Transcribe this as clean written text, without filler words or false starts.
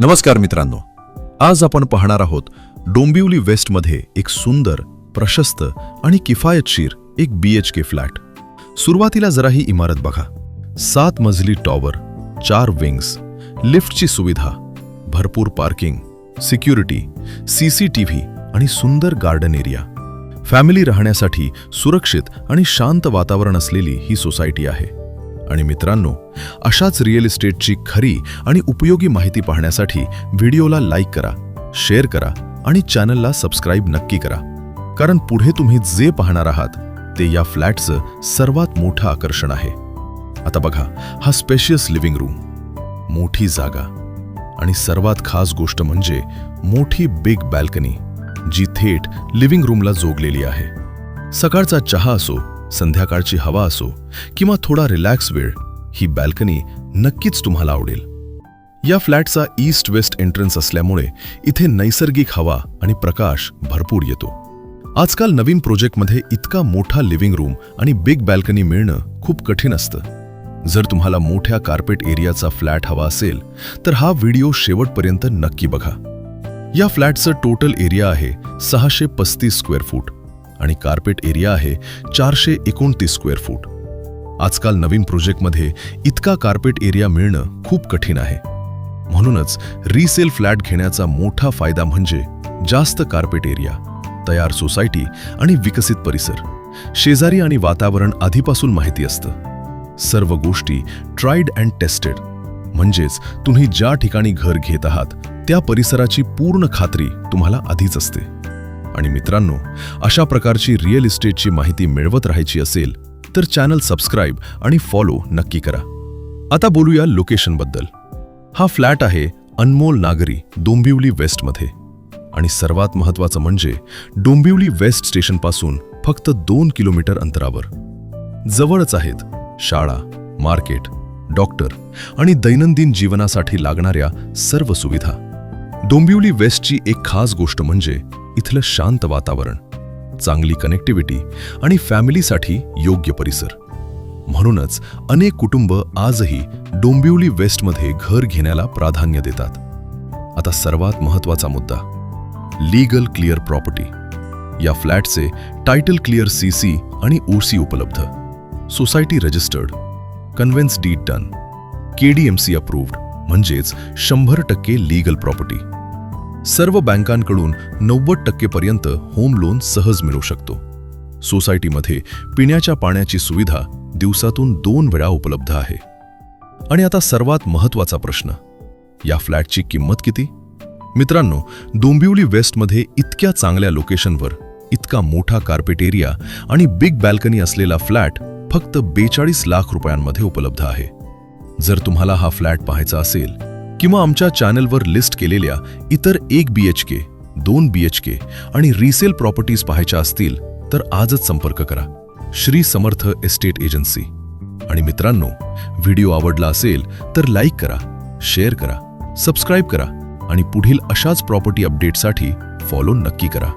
नमस्कार मित्रांनो, आज आपण पाहणार आहोत डोंबिवली वेस्टमध्ये एक सुंदर, प्रशस्त आणि किफायतशीर एक BHK फ्लॅट. सुरुवातीला जरा ही इमारत बघा. 7 मजली टॉवर, 4 विंग्स, लिफ्टची सुविधा, भरपूर पार्किंग, सिक्युरिटी, CCTV आणि सुंदर गार्डन एरिया. फॅमिली राहण्यासाठी सुरक्षित आणि शांत वातावरण असलेली ही सोसायटी आहे. आणि मित्रांनो, अशाच रिअल इस्टेटची खरी आणि उपयोगी माहिती पाहण्यासाठी व्हिडिओला लाईक करा, शेअर करा आणि चॅनलला सबस्क्राईब नक्की करा. कारण पुढे तुम्ही जे पाहणार आहात ते या फ्लॅटचं सर्वात मोठं आकर्षण आहे. आता बघा, हा स्पेशियस लिव्हिंग रूम, मोठी जागा आणि सर्वात खास गोष्ट म्हणजे मोठी बिग बॅल्कनी जी थेट लिव्हिंग रूमला जोडलेली आहे. सकाळचा चहा असो, संध्याकाळची हवा असो किंवा थोडा रिलॅक्स वेळ, ही बॅल्कनी नक्कीच तुम्हाला आवडेल. या फ्लॅटचा ईस्ट वेस्ट एंट्रन्स असल्यामुळे इथे नैसर्गिक हवा आणि प्रकाश भरपूर येतो. आजकाल नवीन प्रोजेक्टमध्ये इतका मोठा लिव्हिंग रूम आणि बिग बॅल्कनी मिळणं खूप कठीण असतं. जर तुम्हाला मोठ्या कार्पेट एरियाचा फ्लॅट हवा असेल तर हा व्हिडिओ शेवटपर्यंत नक्की बघा. या फ्लॅटचं टोटल एरिया आहे 635 स्क्वेअर फूट आणि कार्पेट एरिया आहे 429 स्क्वेअर फूट. आजकाल नवीन प्रोजेक्टमध्ये इतका कार्पेट एरिया मिळणं खूप कठीण आहे. म्हणूनच रिसेल फ्लॅट घेण्याचा मोठा फायदा म्हणजे जास्त कार्पेट एरिया, तयार सोसायटी आणि विकसित परिसर. शेजारी आणि वातावरण आधीपासून माहिती असतं. सर्व गोष्टी ट्राईड अँड टेस्टेड, म्हणजेच तुम्ही ज्या ठिकाणी घर घेत आहात त्या परिसराची पूर्ण खात्री तुम्हाला आधीच असते. आणि मित्रांनो, अशा प्रकारची रिअल इस्टेटची माहिती मिळवत राहायची असेल तर चॅनल सबस्क्राईब आणि फॉलो नक्की करा. आता बोलूया लोकेशनबद्दल. हा फ्लॅट आहे अनमोल नागरी, डोंबिवली वेस्टमध्ये. आणि सर्वात महत्त्वाचं म्हणजे डोंबिवली वेस्ट स्टेशनपासून फक्त 2 किलोमीटर अंतरावर. जवळच आहेत शाळा, मार्केट, डॉक्टर आणि दैनंदिन जीवनासाठी लागणाऱ्या सर्व सुविधा. डोंबिवली वेस्टची एक खास गोष्ट म्हणजे इथलं शांत वातावरण, चांगली कनेक्टिव्हिटी आणि फॅमिलीसाठी योग्य परिसर. म्हणूनच अनेक कुटुंब आजही डोंबिवली वेस्टमध्ये घर घेण्याला प्राधान्य देतात. आता सर्वात महत्त्वाचा मुद्दा, लीगल क्लिअर प्रॉपर्टी. या फ्लॅटचे टायटल क्लिअर CC आणि OC उपलब्ध, society registered, conveyance deed done, KDMC approved, म्हणजेच 100% लीगल प्रॉपर्टी. सर्व बँकांकडून 90% पर्यंत होम लोन सहज मिळू शकतो. सोसायटीमध्ये पिण्याच्या पाण्याची सुविधा दिवसातून 2 वेळा उपलब्ध आहे. आणि आता सर्वात महत्त्वाचा प्रश्न, या फ्लॅटची किंमत किती? मित्रांनो, डोंबिवली वेस्टमध्ये इतक्या चांगल्या लोकेशनवर इतका मोठा कार्पेट एरिया आणि बिग बॅल्कनी असलेला फ्लॅट फक्त 42 लाख रुपयांमध्ये उपलब्ध आहे. जर तुम्हाला हा फ्लॅट पाहायचा असेल किंवा आमच्या चॅनलवर लिस्ट केलेल्या इतर 1 BHK, 2 BHK आणि रिसेल प्रॉपर्टीज पाहायच्या असतील तर आजच संपर्क करा. Shri Samarth estate agency. आणि मित्रांनो, व्हिडिओ आवडला असेल तर लाईक करा, शेअर करा, सबस्क्राईब करा आणि पुढील अशाच प्रॉपर्टी अपडेटसाठी फॉलो नक्की करा.